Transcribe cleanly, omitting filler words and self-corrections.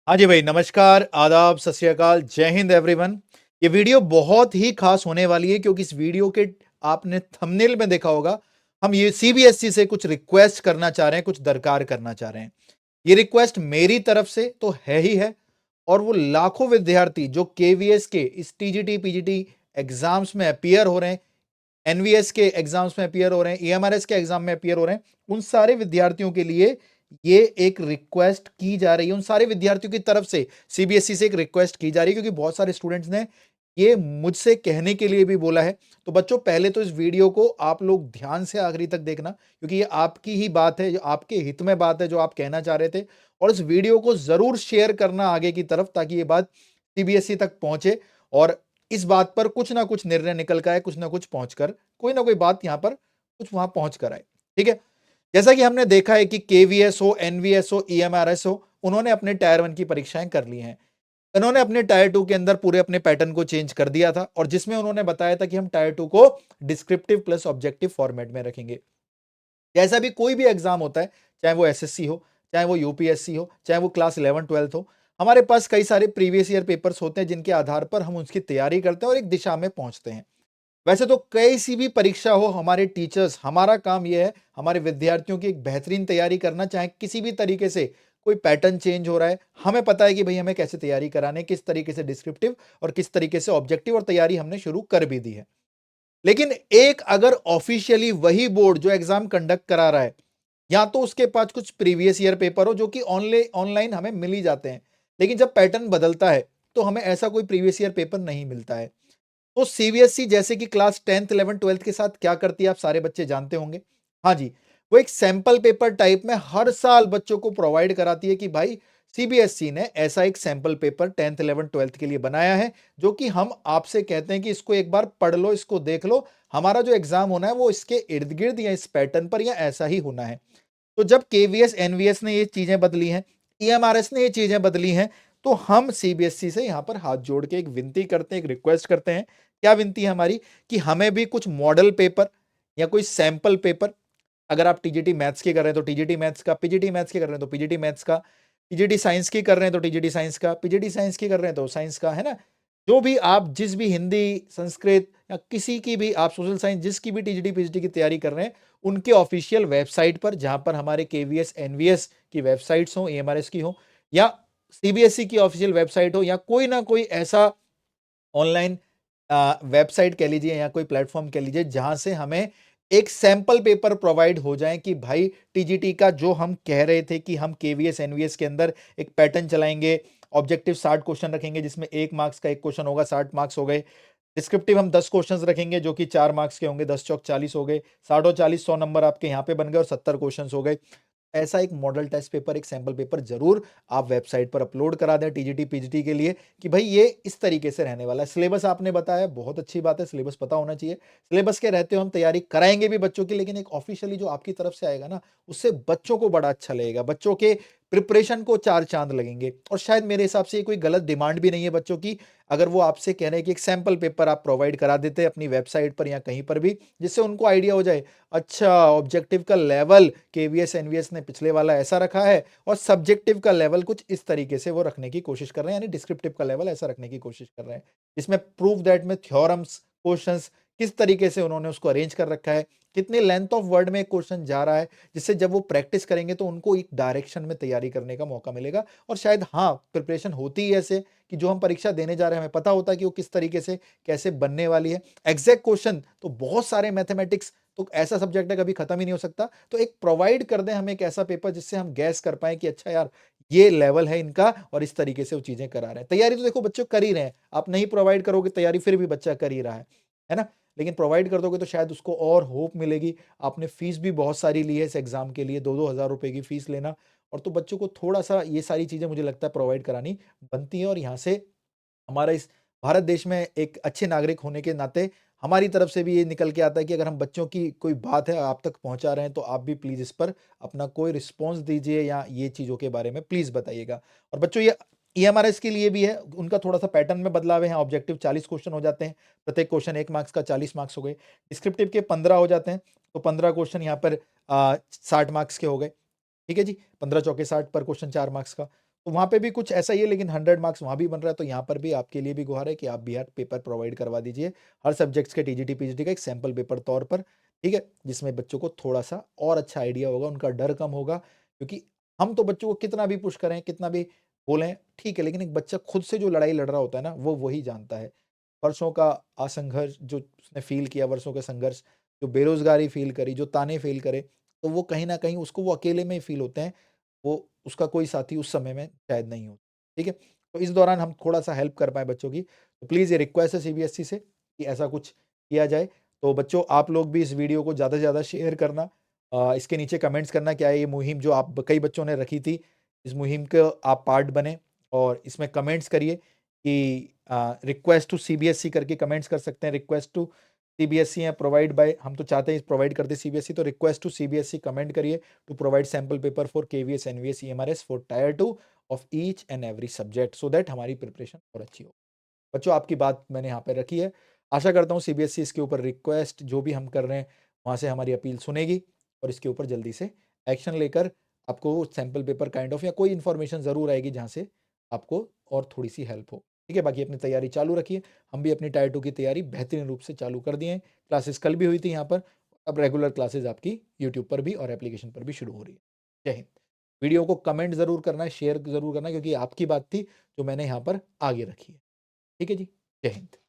हाँ जी भाई, नमस्कार, आदाब, सत श्री अकाल, जय हिंद एवरीवन। ये वीडियो बहुत ही खास होने वाली है क्योंकि इस वीडियो के आपने थंबनेल में देखा होगा, हम ये सीबीएसई से कुछ रिक्वेस्ट करना चाह रहे हैं, कुछ दरकार करना चाह रहे हैं। ये रिक्वेस्ट मेरी तरफ से तो है ही है और वो लाखों विद्यार्थी जो केवीएस के इस टीजीटी, पीजीटी एग्जाम्स में अपीयर हो रहे हैं, एनवीएस के एग्जाम्स में अपीयर हो रहे हैं, ईएमआरएस के एग्जाम में अपीयर हो रहे हैं, उन सारे विद्यार्थियों के लिए ये एक रिक्वेस्ट की जा रही है। उन सारे विद्यार्थियों की तरफ से सीबीएसई से एक रिक्वेस्ट की जा रही है क्योंकि बहुत सारे स्टूडेंट्स ने ये मुझसे कहने के लिए भी बोला है। तो बच्चों, पहले तो इस वीडियो को आप लोग ध्यान से आखिरी तक देखना क्योंकि ये आपकी ही बात है, जो आपके हित में बात है, जो आप कहना चाह रहे थे। और इस वीडियो को जरूर शेयर करना आगे की तरफ ताकि ये बात सीबीएसई तक पहुंचे और इस बात पर कुछ ना कुछ निर्णय निकल कर आए, कुछ ना कुछ पहुंचकर कोई ना कोई बात यहां पर कुछ वहां पहुंच कर आए। ठीक है। जैसा कि हमने देखा है कि केवीएस हो, एनवीएस हो, ईएमआरएस हो, उन्होंने अपने टायर 1 की परीक्षाएं कर ली हैं। इन्होंने अपने टायर 2 के अंदर पूरे अपने पैटर्न को चेंज कर दिया था और जिसमें उन्होंने बताया था कि हम टायर 2 को डिस्क्रिप्टिव प्लस ऑब्जेक्टिव फॉर्मेट में रखेंगे। जैसा भी कोई भी एग्जाम होता है, चाहे वो एसएससी हो, चाहे वो यूपीएससी हो, चाहे वो क्लास 11 12 हो, हमारे पास कई सारे प्रीवियस ईयर पेपर्स होते हैं जिनके आधार पर हम उसकी तैयारी करते हैं और एक दिशा में पहुंचते हैं। वैसे तो कैसी भी परीक्षा हो, हमारे टीचर्स, हमारा काम यह है हमारे विद्यार्थियों की एक बेहतरीन तैयारी करना। चाहे किसी भी तरीके से कोई पैटर्न चेंज हो रहा है, हमें पता है कि भाई हमें कैसे तैयारी कराने, किस तरीके से डिस्क्रिप्टिव और किस तरीके से ऑब्जेक्टिव, और तैयारी हमने शुरू कर भी दी है। लेकिन एक अगर ऑफिशियली वही बोर्ड जो एग्जाम कंडक्ट करा रहा है, या तो उसके पास कुछ प्रीवियस ईयर पेपर हो जो कि ऑनलाइन हमें मिल ही जाते हैं, लेकिन जब पैटर्न बदलता है तो हमें ऐसा कोई प्रीवियस ईयर पेपर नहीं मिलता है। तो सीबीएसई जैसे कि क्लास 10th 11th 12th के साथ क्या करती है, आप सारे बच्चे जानते होंगे। हाँ जी, वो एक सैंपल पेपर टाइप में हर साल बच्चों को प्रोवाइड कराती है कि भाई सीबीएसई ने ऐसा एक sample paper 10th 11th 12th के लिए बनाया है, जो कि हम आपसे कहते हैं कि इसको एक बार पढ़ लो, इसको देख लो, हमारा जो एग्जाम होना है वो इसके इर्द गिर्द या इस पैटर्न पर या ऐसा ही होना है। तो जब केवीएस एनवीएस ने ये चीजें बदली हैं, ईएमआरएस ने ये चीजें बदली हैं, तो हम सीबीएसई से यहां पर हाथ जोड़ के एक विनती करते हैं, एक रिक्वेस्ट करते हैं। क्या विनती है हमारी? कि हमें भी कुछ मॉडल पेपर या कोई सैंपल पेपर, अगर आप टीजीटी मैथ्स की कर रहे हैं तो टीजीटी मैथ्स का, पीजीटी मैथ्स की कर रहे हैं तो पीजीटी मैथ्स का, टीजीटी साइंस की कर रहे हैं तो टीजीटी साइंस का, पीजीटी साइंस की कर रहे हैं तो साइंस का, है ना। जो भी आप, जिस भी हिंदी, संस्कृत या किसी की भी आप सोशल साइंस, जिसकी भी टीजीटी पीजीटी की तैयारी कर रहे हैं, उनके ऑफिशियल वेबसाइट पर, जहां पर हमारे केवीएस एनवीएस की वेबसाइट्स हो, एएमआरएस की हो, या सीबीएसई की ऑफिशियल वेबसाइट हो, या कोई ना कोई ऐसा ऑनलाइन वेबसाइट कह लीजिए या कोई प्लेटफॉर्म कह लीजिए, जहां से हमें एक सैंपल पेपर प्रोवाइड हो जाए कि भाई टीजीटी का जो हम कह रहे थे कि हम केवीएस एनवीएस के अंदर एक पैटर्न चलाएंगे, ऑब्जेक्टिव 60 क्वेश्चन रखेंगे जिसमें 1 मार्क्स का एक क्वेश्चन होगा, 60 मार्क्स हो गए। डिस्क्रिप्टिव हम 10 क्वेश्चंस रखेंगे जो कि 4 मार्क्स के होंगे, 10 चौक 40 हो गए, 60 और 40 100 नंबर आपके यहाँ पे बन गए और 70 क्वेश्चंस हो गए। ऐसा एक मॉडल टेस्ट पेपर, एक सैंपल पेपर जरूर आप वेबसाइट पर अपलोड करा दें टीजीटी पीजीटी के लिए कि भाई ये इस तरीके से रहने वाला है। सिलेबस आपने बताया, बहुत अच्छी बात है, सिलेबस पता होना चाहिए। सिलेबस के रहते हो हम तैयारी कराएंगे भी बच्चों की, लेकिन एक ऑफिशियली जो आपकी तरफ से आएगा ना, उससे बच्चों को बड़ा अच्छा लगेगा, बच्चों के प्रिपरेशन को चार चांद लगेंगे। और शायद मेरे हिसाब से ये कोई गलत डिमांड भी नहीं है बच्चों की, अगर वो आपसे कह रहे हैं कि एक सैंपल पेपर आप प्रोवाइड करा देते हैं अपनी वेबसाइट पर या कहीं पर भी, जिससे उनको आइडिया हो जाए, अच्छा ऑब्जेक्टिव का लेवल केवीएस एनवीएस ने पिछले वाला ऐसा रखा है और सब्जेक्टिव का लेवल कुछ इस तरीके से वो रखने की कोशिश कर रहे हैं, यानी डिस्क्रिप्टिव का लेवल ऐसा रखने की कोशिश कर रहे हैं। इसमें प्रूव दैट में थ्योरम्स, क्वेश्चंस किस तरीके से उन्होंने उसको अरेंज कर रखा है, कितने लेंथ ऑफ वर्ड में क्वेश्चन जा रहा है, जिससे जब वो प्रैक्टिस करेंगे तो उनको एक डायरेक्शन में तैयारी करने का मौका मिलेगा। और शायद हाँ, प्रिपरेशन होती ही ऐसे कि जो हम परीक्षा देने जा रहे हैं हमें पता होता है कि वो किस तरीके से कैसे बनने वाली है। एग्जैक्ट क्वेश्चन तो बहुत सारे, मैथमेटिक्स तो ऐसा सब्जेक्ट है कभी खत्म ही नहीं हो सकता। तो एक प्रोवाइड कर दें हमें एक ऐसा पेपर जिससे हम गैस कर पाए कि अच्छा यार, ये लेवल है इनका और इस तरीके से वो चीजें करा रहे हैं। तैयारी तो देखो बच्चों कर ही रहे हैं, आप नहीं प्रोवाइड करोगे तैयारी फिर भी बच्चा कर ही रहा है ना। लेकिन प्रोवाइड कर दोगे तो शायद उसको और होप मिलेगी। आपने फीस भी बहुत सारी ली है इस एग्जाम के लिए, 2-2 हज़ार रुपए की फीस लेना, और तो बच्चों को थोड़ा सा ये सारी चीजें मुझे लगता है प्रोवाइड करानी बनती है। और यहाँ से हमारा इस भारत देश में एक अच्छे नागरिक होने के नाते हमारी तरफ से भी ये निकल के आता है कि अगर हम बच्चों की कोई बात है आप तक पहुंचा रहे हैं तो आप भी प्लीज इस पर अपना कोई रिस्पॉन्स दीजिए या ये चीजों के बारे में प्लीज बताइएगा। और बच्चों, ये ईएमआरएस के लिए भी है, उनका थोड़ा सा पैटर्न में बदलाव है। ऑब्जेक्टिव 40 क्वेश्चन हो जाते हैं, प्रत्येक क्वेश्चन 1 मार्क्स का, 40 मार्क्स हो गए। डिस्क्रिप्टिव के 15 हो जाते हैं, तो 15 क्वेश्चन यहाँ पर 60 मार्क्स के हो गए। ठीक है जी, 15 चौके 60 पर क्वेश्चन 4 मार्क्स का। तो वहाँ पे भी कुछ ऐसा ही है, लेकिन 100 मार्क्स वहाँ भी बन रहा है, तो यहाँ पर भी आपके लिए भी गुहार है कि आप भी यार पेपर प्रोवाइड करवा दीजिए, हर सब्जेक्ट्स के टीजीटी, पीजीटी का एक सैंपल पेपर तौर पर, ठीक है? जिसमें बच्चों को थोड़ा-सा और अच्छा आइडिया होगा, उनका डर कम होगा, क्योंकि हम तो बच्चों को कितना भी पुश करें, कितना भी बोलें, ठीक है, लेकिन एक बच्चा खुद से जो लड़ाई लड़ रहा होता है ना, वो वही जानता है। वर्षों का असंघर्ष जो उसने फ़ील किया, वर्षों का संघर्ष, जो बेरोज़गारी फ़ील करी, जो ताने फ़ील करे, तो वो कहीं न कहीं उसको वो अकेले में ही फ़ील होते हैं, वो उसका कोई साथी उस समय में शायद नहीं हो, ठीक है? तो इस दौरान हम थोड़ा-सा हेल्प कर पाएँ बच्चों की, तो प्लीज़ ये रिक्वेस्ट है सीबीएसई से कि ऐसा कुछ किया जाए। तो बच्चों, आप लोग भी इस वीडियो को ज़्यादा से ज़्यादा शेयर करना, इसके नीचे कमेंट्स करना, क्या है ये मुहिम जो आप कई बच्चों ने रखी थी, इस मुहिम का आप पार्ट बनें, और इसमें कमेंट्स करिए कि रिक्वेस्ट टू सीबीएसई करके कमेंट्स कर सकते हैं, रिक्वेस्ट टू सीबीएसई या प्रोवाइड बाय, हम तो चाहते हैं प्रोवाइड करते सीबीएसई, तो रिक्वेस्ट टू सीबीएसई कमेंट करिए to provide sample paper for KVS, NVS, EMRS for tier 2 of each and every subject, so that हमारी प्रिपरेशन और अच्छी हो। बच्चों, आपकी बात मैंने यहाँ पे रखी है। आशा करता हूँ सीबीएसई इसके ऊपर रिक्वेस्ट जो भी हम कर रहे हैं, वहाँ से हमारी अपील सुनेगी और इसके ऊपर जल्दी से एक्शन लेकर आपको सैंपल पेपर काइंड ऑफ या कोई इन्फॉर्मेशन ज़रूर आएगी जहाँ से आपको और थोड़ी-सी हेल्प हो। ठीक है? बाकी अपनी तैयारी चालू रखिए। हम भी अपनी टायर 2 की तैयारी बेहतरीन रूप से चालू कर दिए हैं। क्लासेस कल भी हुई थी यहाँ पर, अब रेगुलर क्लासेस आपकी यूट्यूब पर भी और एप्लीकेशन पर भी शुरू हो रही है। जय हिंद। वीडियो को कमेंट ज़रूर करना है, शेयर ज़रूर करना है, क्योंकि आपकी बात थी जो मैंने यहाँ पर आगे रखी है। ठीक है जी? जय हिंद।